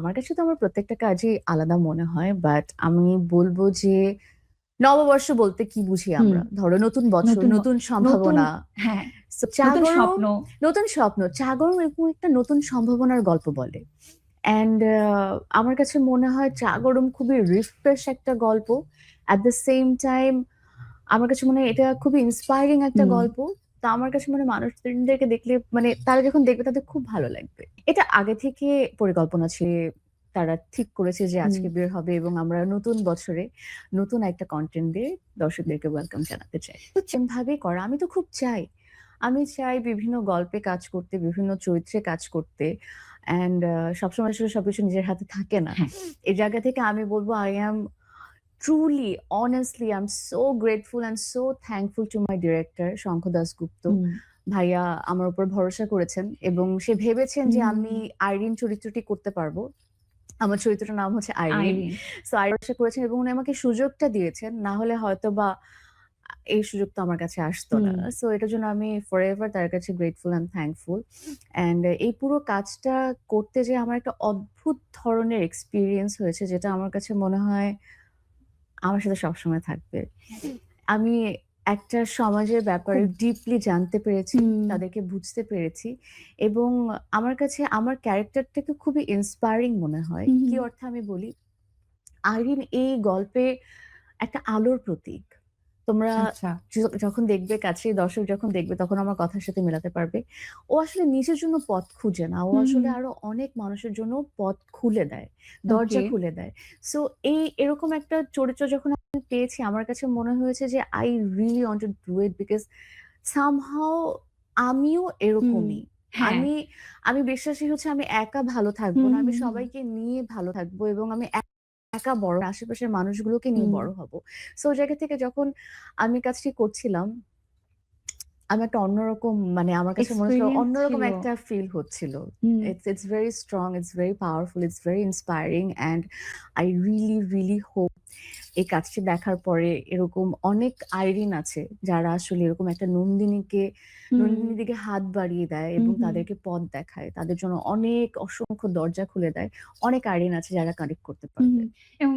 আমার কাছে তো আমার প্রত্যেকটা কাজই আলাদা মনে হয়। বাট আমি বলব যে নববর্ষ বলতে কি বুঝি হুম। আমরা? ধরো নতুন বছর, নতুন নতুন নতুন সম্ভাবনা। হ্যাঁ, সো নতুন জাগরণ, স্বপ্ন। নতুন স্বপ্ন। জাগরণ এরকম একটা নতুন সম্ভাবনার গল্প বলে। অ্যান্ড আমার কাছে মনে হয় জাগরণ খুবই রিফ্রেশ একটা গল্প। অ্যাট দ্য সেম টাইম আমার কাছে মনে হয় এটা খুবই ইন্সপায়ারিং একটা হুম, গল্প। তো আমার কাছে মনে হয় মানুষদেরকে দেখলে মানে তারা যখন দেখবে তাদের খুব ভালো লাগবে। এটা আগে থেকে পরিকল্পনা ছিল। তারা ঠিক করেছে যে হুম। আজকে বের হবে এবং আমরা নতুন বছরে নতুন একটা কনটেন্ট দিয়ে দর্শকদেরকে ওয়েলকাম জানাতে চাই। তো ভাবেই করা। আমি তো খুব চাই। আমি চাই বিভিন্ন গল্পে কাজ করতে, বিভিন্ন চরিত্রে কাজ করতে। অ্যান্ড সবসময় আসলে সবকিছু নিজের হাতে থাকে না। হ্যাঁ। এই জায়গা থেকে আমি বলব I am truly, honestly, I'm so grateful and so thankful to my director শঙ্খ দাশগুপ্ত। হুম, ভাইয়া আমার উপর ভরসা করেছেন এবং সে ভেবেছেন যে হুম। আমি আইরিন চরিত্রটি করতে পারবো। আমার চরিত্রটার নাম হচ্ছে আইরিন। আইরিন। সো আইরিন ভরসা করেছেন এবং উনি আমাকে সুযোগটা দিয়েছেন। না হলে হয়তোবা এই সুযোগ তো আমার কাছে আসতো না। হুম, সো এটার জন্য আমি forever তার কাছে grateful and thankful. অ্যান্ড এই পুরো কাজটা করতে যেয়ে আমার একটা অদ্ভুত ধরনের এক্সপেরিয়েন্স হয়েছে যেটা আমার কাছে মনে হয় আমার সাথে সবসময় থাকবে। আমি একটা সমাজের ব্যাপারে খুব ডিপলি জানতে পেরেছি, হুম, তাদেরকে বুঝতে পেরেছি এবং আমার কাছে আমার ক্যারেক্টারটাকে খুবই ইন্সপায়ারিং মনে হয়। হুম, কি হুম। অর্থে আমি বলি? আইরিন এই গল্পে একটা আলোর প্রতীক। তোমরা আচ্ছা। যখন দেখবে কাছের দর্শক যখন দেখবে তখন আমার কথার সাথে মেলাতে পারবে। ও আসলে নিজের জন্য পথ খুঁজে না। ও হুম, আসলে হুম। আরো অনেক মানুষের জন্য পথ খুলে দেয়। ওকে। দরজা খুলে দেয়। সো এরকম একটা চরিত্র যখন আমি পেয়েছি আমার কাছে মনে হয়েছে যে I really want to do it because somehow আমিও হুম। এরকমই। হ্যাঁ। আমি আমি বিশ্বাসী হচ্ছে আমি একা ভালো থাকবো হুম, না। আমি হুম, হুম। সবাইকে নিয়ে ভালো থাকবো এবং আমি একা বড় না, আশেপাশের মানুষগুলোকে নিয়ে হুম। বড় হব। সো ওই জায়গা থেকে যখন আমি কাজটি করছিলাম, আমি একটা অন্যরকম মানে আমার কাছে মনে হচ্ছিল এক্সপেরিয়েন্স অন্যরকম ছিল। একটা ফিল হচ্ছিল। হুম, It's very strong, it's very powerful, it's very inspiring and I really, really hope এই কাজটি দেখার পরে এরকম অনেক আইরিন আছে যারা আসলে এরকম একটা হুম, নন্দিনীর দিকে হাত বাড়িয়ে দেয় হুম, এবং হুম, তাদেরকে পথ দেখায়। তাদের জন্য অনেক অসংখ্য দরজা খুলে দেয়। অনেক আইরিন আছে যারা কানেক্ট করতে হুম। পারবে। এবং